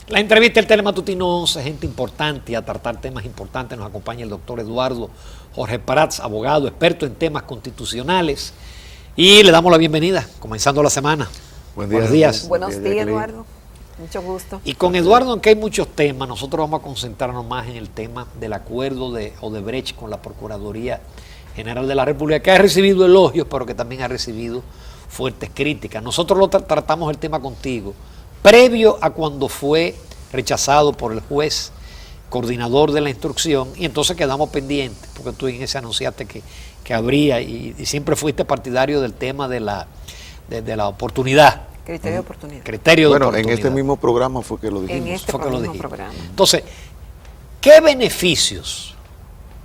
La entrevista del Telematutino 11, gente importante, a tratar temas importantes. Nos acompaña el doctor Eduardo Jorge Prats, abogado, experto en temas constitucionales. Y le damos la bienvenida, comenzando la semana. Buenos días. Buenos días, Eduardo. Mucho gusto. Y con Eduardo, aunque hay muchos temas, nosotros vamos a concentrarnos más en el tema del acuerdo de Odebrecht con la Procuraduría General de la República, que ha recibido elogios, pero que también ha recibido fuertes críticas. Nosotros lo tratamos el tema contigo previo a cuando fue rechazado por el juez coordinador de la instrucción, y entonces quedamos pendientes, porque tú en ese anunciaste que habría, y siempre fuiste partidario del tema de la oportunidad. Criterio de oportunidad. Criterio de oportunidad. En este mismo programa fue que lo dijimos. En este mismo programa. Entonces, ¿qué beneficios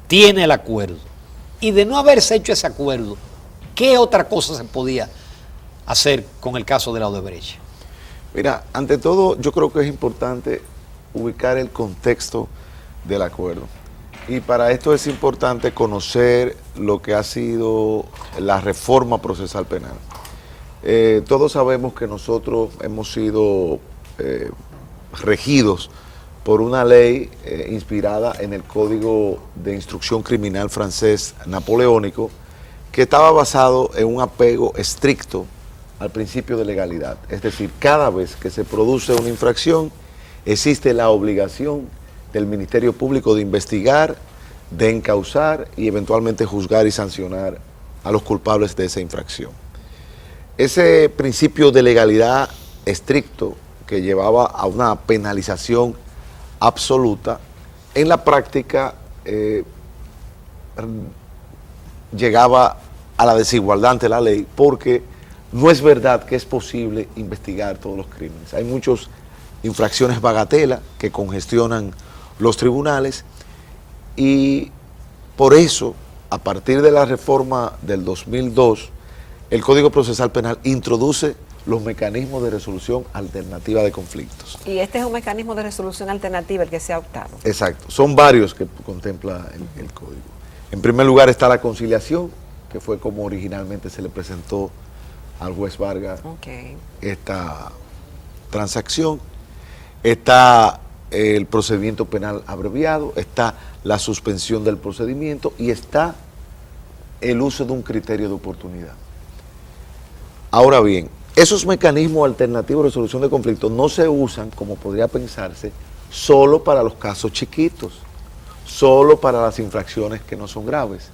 tiene el acuerdo? Y de no haberse hecho ese acuerdo, ¿qué otra cosa se podía hacer con el caso de la Odebrecht? Mira, ante todo, yo creo que es importante ubicar el contexto del acuerdo. Y para esto es importante conocer lo que ha sido la reforma procesal penal. Todos sabemos que nosotros hemos sido regidos por una ley inspirada en el Código de Instrucción Criminal francés napoleónico, que estaba basado en un apego estricto al principio de legalidad. Es decir, cada vez que se produce una infracción, existe la obligación del Ministerio Público de investigar, de encauzar y eventualmente juzgar y sancionar a los culpables de esa infracción. Ese principio de legalidad estricto que llevaba a una penalización absoluta, en la práctica llegaba a la desigualdad ante la ley, porque no es verdad que es posible investigar todos los crímenes. Hay muchas infracciones bagatela que congestionan los tribunales, y por eso, a partir de la reforma del 2002, el Código Procesal Penal introduce los mecanismos de resolución alternativa de conflictos. Y este es un mecanismo de resolución alternativa el que se ha optado. Exacto, son varios que contempla el Código. En primer lugar está la conciliación, que fue como originalmente se le presentó al juez Vargas esta transacción. Está el procedimiento penal abreviado, está la suspensión del procedimiento y está el uso de un criterio de oportunidad. Ahora bien, esos mecanismos alternativos de resolución de conflictos no se usan, como podría pensarse, solo para los casos chiquitos, solo para las infracciones que no son graves.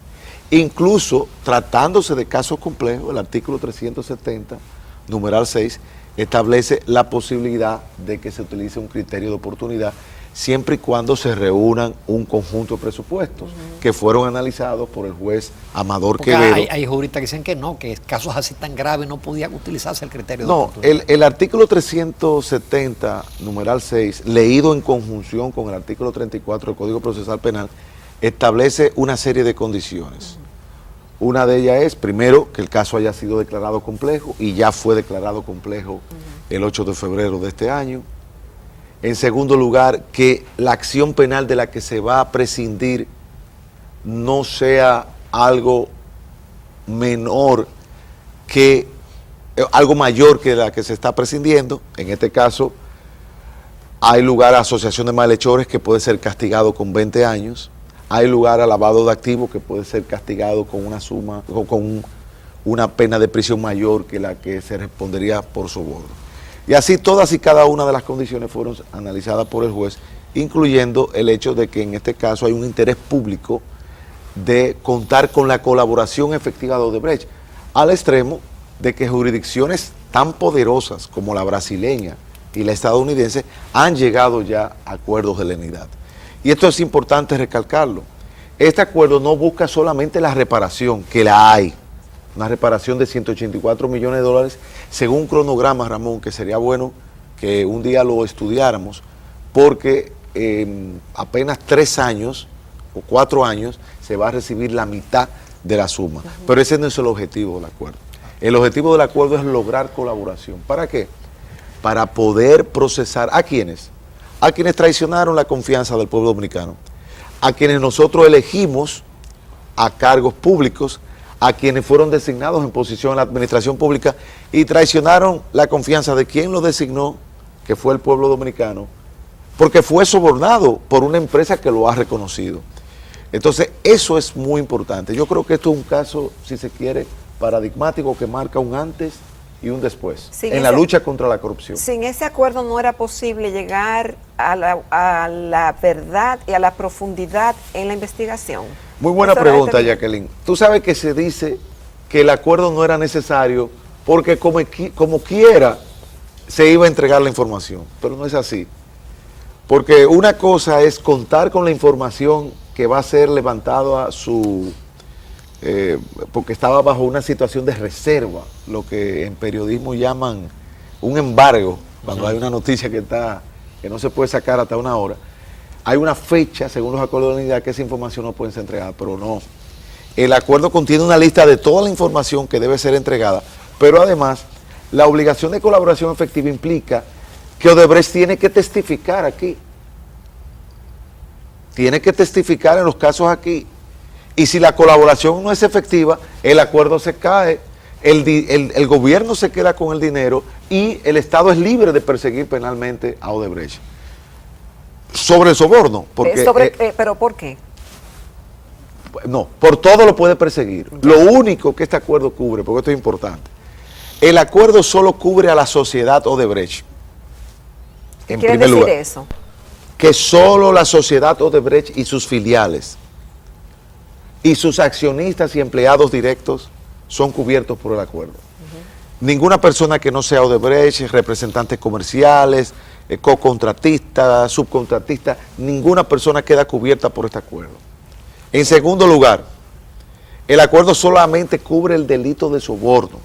Incluso tratándose de casos complejos, el artículo 370, numeral 6, establece la posibilidad de que se utilice un criterio de oportunidad siempre y cuando se reúnan un conjunto de presupuestos que fueron analizados por el juez Amador Porque Quevedo. Hay juristas que dicen que no, que casos así tan graves no podía utilizarse el criterio de oportunidad. No, el artículo 370, numeral 6, leído en conjunción con el artículo 34 del Código Procesal Penal, establece una serie de condiciones. Una de ellas es, primero, que el caso haya sido declarado complejo, y ya fue declarado complejo el 8 de febrero de este año. En segundo lugar, que la acción penal de la que se va a prescindir no sea algo menor que, algo mayor que la que se está prescindiendo. En este caso, hay lugar a asociación de malhechores, que puede ser castigado con 20 años. Hay lugar a lavado de activos, que puede ser castigado con una suma, o con una pena de prisión mayor que la que se respondería por soborno. Y así todas y cada una de las condiciones fueron analizadas por el juez, incluyendo el hecho de que en este caso hay un interés público de contar con la colaboración efectiva de Odebrecht, al extremo de que jurisdicciones tan poderosas como la brasileña y la estadounidense han llegado ya a acuerdos de lenidad. Y esto es importante recalcarlo. Este acuerdo no busca solamente la reparación, que la hay, una reparación de 184 millones de dólares, según un cronograma, Ramón, que sería bueno que un día lo estudiáramos, porque en apenas 3 años o 4 años se va a recibir la mitad de la suma. Pero ese no es el objetivo del acuerdo. El objetivo del acuerdo es lograr colaboración. ¿Para qué? Para poder procesar a quienes traicionaron la confianza del pueblo dominicano, a quienes nosotros elegimos a cargos públicos, a quienes fueron designados en posición en la administración pública, y traicionaron la confianza de quien lo designó, que fue el pueblo dominicano, porque fue sobornado por una empresa que lo ha reconocido. Entonces, eso es muy importante. Yo creo que esto es un caso, si se quiere, paradigmático que marca un antes y un después en la lucha contra la corrupción. Sin ese acuerdo no era posible llegar a la verdad y a la profundidad en la investigación. Muy buena pregunta, Jacqueline. Tú sabes que se dice que el acuerdo no era necesario porque como quiera se iba a entregar la información, pero no es así. Porque una cosa es contar con la información que va a ser levantado a su... porque estaba bajo una situación de reserva, lo que en periodismo llaman un embargo, cuando hay una noticia que no se puede sacar hasta una hora. Hay una fecha, según los acuerdos de la unidad, que esa información no puede ser entregada, pero no. El acuerdo contiene una lista de toda la información que debe ser entregada, pero además, la obligación de colaboración efectiva implica que Odebrecht tiene que testificar aquí. Tiene que testificar en los casos aquí. Y si la colaboración no es efectiva, el acuerdo se cae, el gobierno se queda con el dinero y el Estado es libre de perseguir penalmente a Odebrecht. Sobre el soborno. Porque, ¿pero por qué? No, por todo lo puede perseguir. Lo único que este acuerdo cubre, porque esto es importante, el acuerdo solo cubre a la sociedad Odebrecht. ¿Qué quiere decir eso? Que solo la sociedad Odebrecht y sus filiales y sus accionistas y empleados directos son cubiertos por el acuerdo. Ninguna persona que no sea Odebrecht, representantes comerciales, co-contratistas, subcontratistas, ninguna persona queda cubierta por este acuerdo. En segundo lugar, el acuerdo solamente cubre el delito de soborno.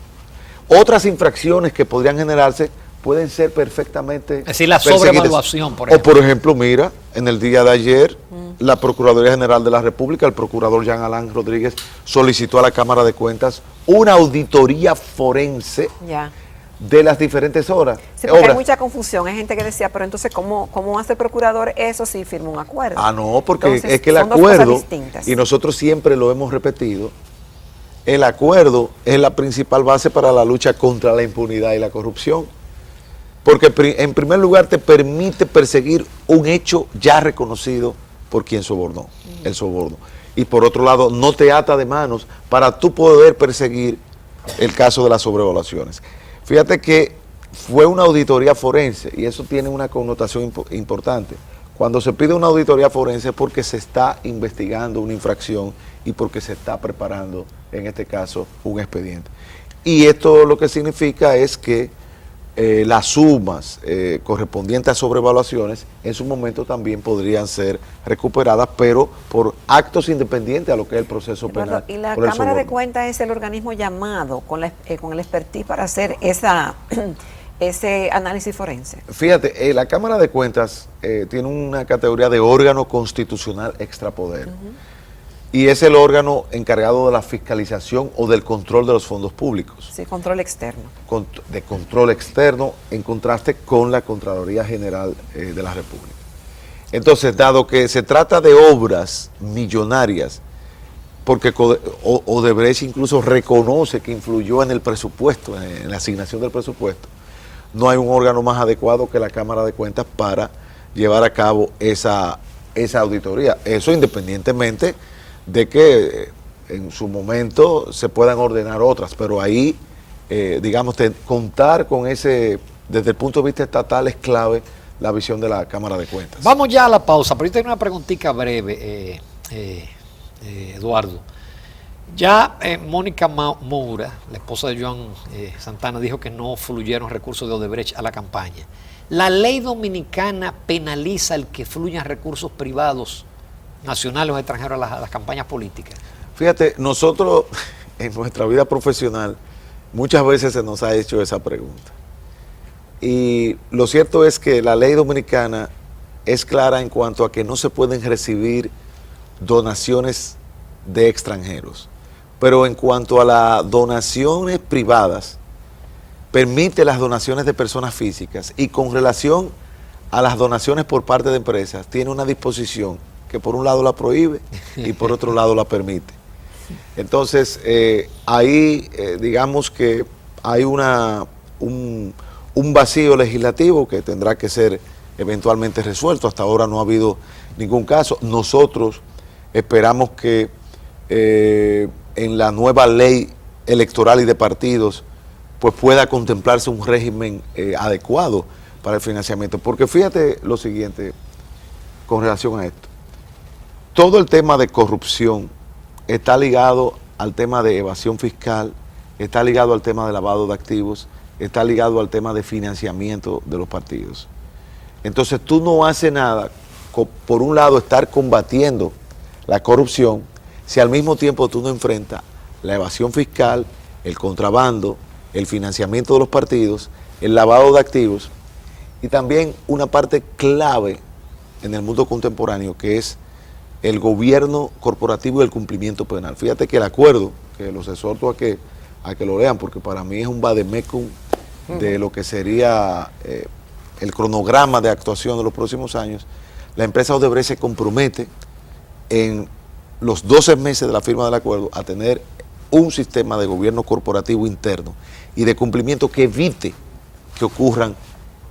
Otras infracciones que podrían generarse pueden ser perfectamente es decir, la sobrevaluación, por ejemplo. O por ejemplo, mira, en el día de ayer, la Procuraduría General de la República, el procurador Jean Alain Rodríguez, solicitó a la Cámara de Cuentas una auditoría forense de las diferentes obras. Sí, porque hay mucha confusión. Hay gente que decía, pero entonces, ¿cómo hace el procurador eso si firma un acuerdo? Ah, no, porque entonces, es que el acuerdo, y nosotros siempre lo hemos repetido, el acuerdo es la principal base para la lucha contra la impunidad y la corrupción. Porque en primer lugar te permite perseguir un hecho ya reconocido por quien sobornó, el soborno. Y por otro lado, no te ata de manos para tú poder perseguir el caso de las sobrevaluaciones. Fíjate que fue una auditoría forense y eso tiene una connotación importante. Cuando se pide una auditoría forense es porque se está investigando una infracción y porque se está preparando, en este caso, un expediente. Y esto lo que significa es que las sumas correspondientes a sobrevaluaciones en su momento también podrían ser recuperadas, pero por actos independientes a lo que es el proceso penal. Y la Cámara de Cuentas es el organismo llamado con el expertise para hacer ese análisis forense. Fíjate, la Cámara de Cuentas tiene una categoría de órgano constitucional extrapoder. Y es el órgano encargado de la fiscalización o del control de los fondos públicos. Sí, control externo. De control externo en contraste con la Contraloría General de la República. Entonces, dado que se trata de obras millonarias, porque Odebrecht incluso reconoce que influyó en el presupuesto, en la asignación del presupuesto, no hay un órgano más adecuado que la Cámara de Cuentas para llevar a cabo esa auditoría. Eso independientemente de que en su momento se puedan ordenar otras, pero ahí, digamos, contar con ese, desde el punto de vista estatal es clave la visión de la Cámara de Cuentas. Vamos ya a la pausa, pero yo tengo una preguntita breve, Eduardo. Ya Mónica Moura, la esposa de Joan Santana, dijo que no fluyeron recursos de Odebrecht a la campaña. ¿La ley dominicana penaliza el que fluyan recursos privados nacionales o extranjeros a las campañas políticas? Fíjate, nosotros en nuestra vida profesional muchas veces se nos ha hecho esa pregunta. Y lo cierto es que la ley dominicana es clara en cuanto a que no se pueden recibir donaciones de extranjeros. Pero en cuanto a las donaciones privadas, permite las donaciones de personas físicas y con relación a las donaciones por parte de empresas, tiene una disposición que por un lado la prohíbe y por otro lado la permite. Entonces, ahí digamos que hay un vacío legislativo que tendrá que ser eventualmente resuelto. Hasta ahora no ha habido ningún caso. Nosotros esperamos que en la nueva ley electoral y de partidos pues pueda contemplarse un régimen adecuado para el financiamiento. Porque fíjate lo siguiente con relación a esto. Todo el tema de corrupción está ligado al tema de evasión fiscal, está ligado al tema de lavado de activos, está ligado al tema de financiamiento de los partidos. Entonces tú no haces nada, por un lado, estar combatiendo la corrupción, si al mismo tiempo tú no enfrentas la evasión fiscal, el contrabando, el financiamiento de los partidos, el lavado de activos y también una parte clave en el mundo contemporáneo que es el gobierno corporativo y el cumplimiento penal. Fíjate que el acuerdo, que los exhorto a que lo lean, porque para mí es un vademecum de lo que sería el cronograma de actuación de los próximos años. La empresa Odebrecht se compromete en los 12 meses de la firma del acuerdo a tener un sistema de gobierno corporativo interno y de cumplimiento que evite que ocurran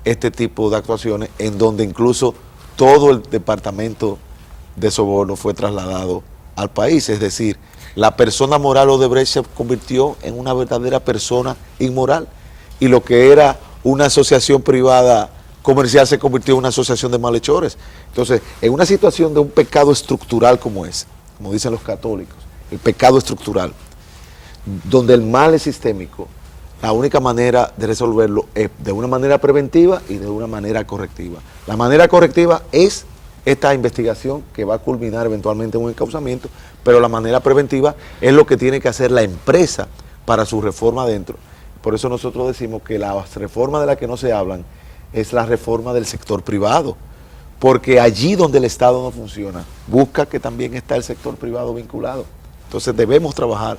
este tipo de actuaciones, en donde incluso todo el departamento de soborno fue trasladado al país. Es decir, la persona moral Odebrecht se convirtió en una verdadera persona inmoral y lo que era una asociación privada comercial se convirtió en una asociación de malhechores. Entonces, en una situación de un pecado estructural como ese, como dicen los católicos, el pecado estructural, donde el mal es sistémico, la única manera de resolverlo es de una manera preventiva y de una manera correctiva. La manera correctiva es esta investigación que va a culminar eventualmente en un encauzamiento, pero la manera preventiva es lo que tiene que hacer la empresa para su reforma adentro. Por eso nosotros decimos que las reformas de las que no se hablan es la reforma del sector privado, porque allí donde el Estado no funciona, busca que también está el sector privado vinculado. Entonces debemos trabajar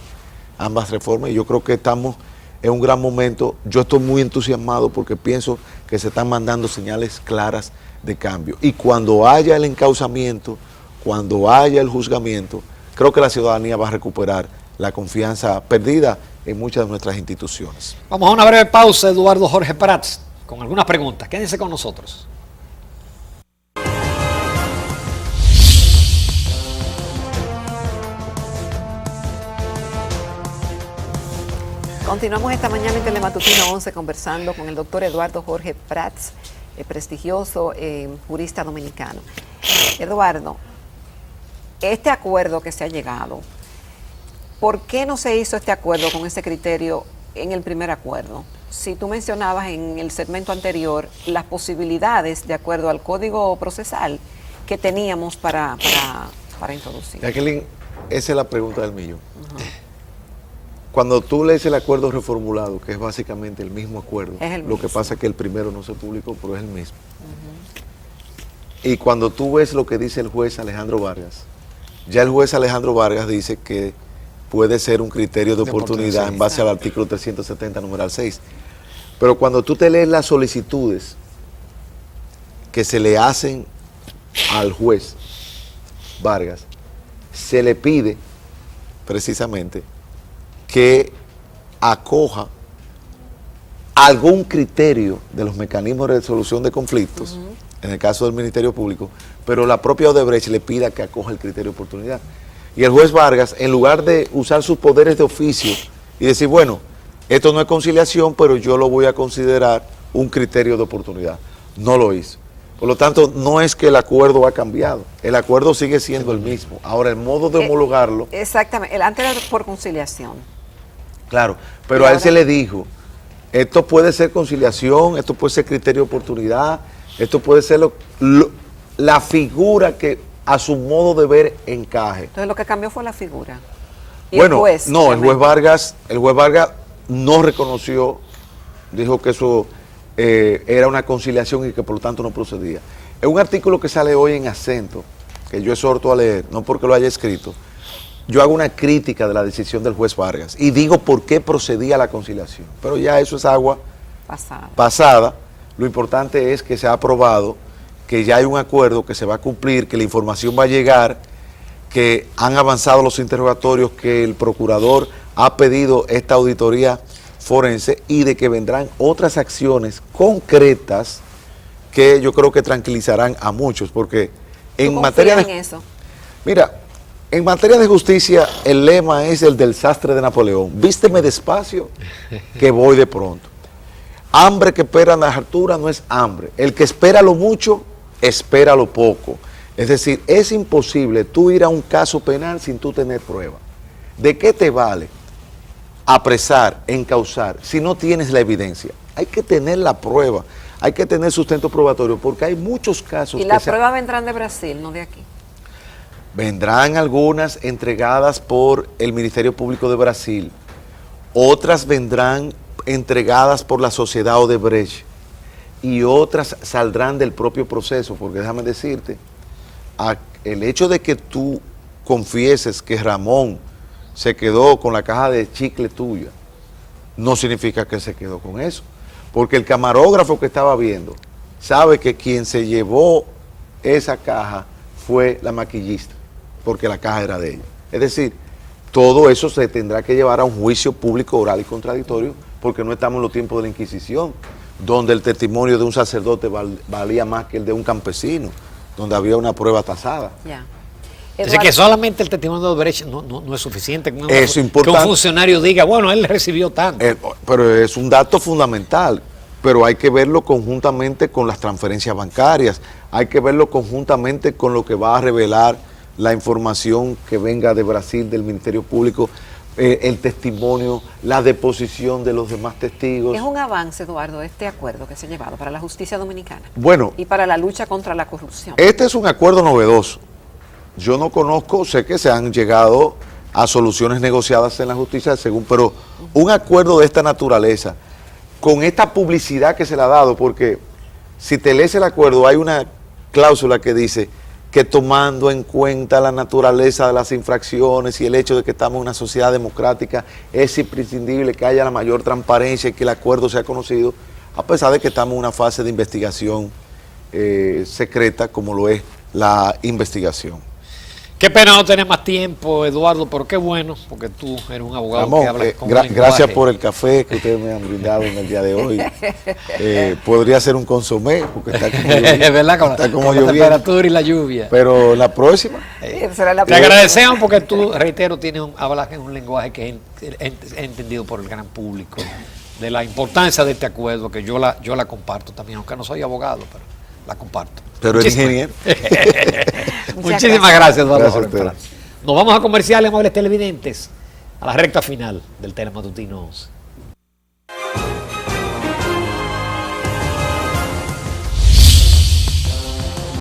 ambas reformas y yo creo que estamos en un gran momento. Yo estoy muy entusiasmado porque pienso que se están mandando señales claras de cambio. Y cuando haya el encauzamiento, cuando haya el juzgamiento, creo que la ciudadanía va a recuperar la confianza perdida en muchas de nuestras instituciones. Vamos a una breve pausa, Eduardo Jorge Prats, con algunas preguntas. Quédense con nosotros. Continuamos esta mañana en Telematutino 11 conversando con el doctor Eduardo Jorge Prats, prestigioso jurista dominicano. Eduardo, este acuerdo que se ha llegado, ¿por qué no se hizo este acuerdo con ese criterio en el primer acuerdo? Si tú mencionabas en el segmento anterior las posibilidades de acuerdo al código procesal que teníamos para introducir. Jacqueline, esa es la pregunta del millón. Cuando tú lees el acuerdo reformulado, que es básicamente el mismo acuerdo, lo que pasa es que el primero no se publicó, pero es el mismo. Y cuando tú ves lo que dice el juez Alejandro Vargas, ya el juez Alejandro Vargas dice que puede ser un criterio de oportunidad en base al artículo 370, numeral 6. Pero cuando tú te lees las solicitudes que se le hacen al juez Vargas, se le pide precisamente que acoja algún criterio de los mecanismos de resolución de conflictos, en el caso del Ministerio Público, pero la propia Odebrecht le pida que acoja el criterio de oportunidad. Y el juez Vargas, en lugar de usar sus poderes de oficio y decir, bueno, esto no es conciliación, pero yo lo voy a considerar un criterio de oportunidad, no lo hizo. Por lo tanto, no es que el acuerdo ha cambiado, el acuerdo sigue siendo el mismo. Ahora, el modo de homologarlo... Exactamente, el antes era por conciliación. Claro, pero a él se le dijo, esto puede ser conciliación, esto puede ser criterio de oportunidad, esto puede ser la figura que a su modo de ver encaje. Entonces lo que cambió fue la figura. Y bueno, el juez, no, el juez Vargas no reconoció, dijo que eso era una conciliación y que por lo tanto no procedía. Es un artículo que sale hoy en Acento, que yo exhorto a leer, no porque lo haya escrito. Yo hago una crítica de la decisión del juez Vargas y digo por qué procedía la conciliación. Pero ya eso es agua pasada. Lo importante es que se ha aprobado, que ya hay un acuerdo, que se va a cumplir, que la información va a llegar, que han avanzado los interrogatorios, que el procurador ha pedido esta auditoría forense y de que vendrán otras acciones concretas que yo creo que tranquilizarán a muchos, porque en ¿Tú materia confías de... en eso? Mira, en materia de justicia, el lema es el del sastre de Napoleón. Vísteme despacio, que voy de pronto. Hambre que espera en las alturas no es hambre. El que espera lo mucho, espera lo poco. Es decir, es imposible tú ir a un caso penal sin tú tener prueba. ¿De qué te vale apresar, encausar, si no tienes la evidencia? Hay que tener la prueba, hay que tener sustento probatorio, porque hay muchos casos Y las pruebas vendrán de Brasil, no de aquí. Vendrán algunas entregadas por el Ministerio Público de Brasil, otras vendrán entregadas por la sociedad Odebrecht y otras saldrán del propio proceso, porque déjame decirte, el hecho de que tú confieses que Ramón se quedó con la caja de chicle tuya, no significa que se quedó con eso, porque el camarógrafo que estaba viendo sabe que quien se llevó esa caja fue la maquillista, porque la caja era de ella. Es decir, todo eso se tendrá que llevar a un juicio público oral y contradictorio, porque no estamos en los tiempos de la Inquisición, donde el testimonio de un sacerdote valía más que el de un campesino, donde había una prueba tasada. Ya. Dice que solamente el testimonio de Odebrecht no es suficiente. Es importante. Que un funcionario diga, bueno, él recibió tanto. Pero es un dato fundamental, pero hay que verlo conjuntamente con las transferencias bancarias, hay que verlo conjuntamente con lo que va a revelar la información que venga de Brasil, del Ministerio Público, el testimonio, la deposición de los demás testigos. Es un avance, Eduardo, este acuerdo que se ha llevado para la justicia dominicana. Bueno, y para la lucha contra la corrupción. este es un acuerdo novedoso. Yo no conozco, sé que se han llegado a soluciones negociadas en la justicia, pero un acuerdo de esta naturaleza, con esta publicidad que se le ha dado, porque si te lees el acuerdo, hay una cláusula que dice que tomando en cuenta la naturaleza de las infracciones y el hecho de que estamos en una sociedad democrática, es imprescindible que haya la mayor transparencia y que el acuerdo sea conocido, a pesar de que estamos en una fase de investigación secreta, como lo es la investigación. Qué pena no tener más tiempo, Eduardo, pero qué bueno, porque tú eres un abogado Ramón, que habla con gracias por el café que ustedes me han brindado en el día de hoy. Podría ser un consomé, porque está como es verdad, con la temperatura y la lluvia. Pero la próxima. Te agradecemos porque tú, reitero, hablas en un lenguaje que es entendido por el gran público, de la importancia de este acuerdo, que yo la comparto también, aunque no soy abogado, pero la comparto. Pero eres ingeniero. Muchísimas gracias, Eduardo. Gracias. Nos vamos a comerciales, amables televidentes, a la recta final del Telematutino 11.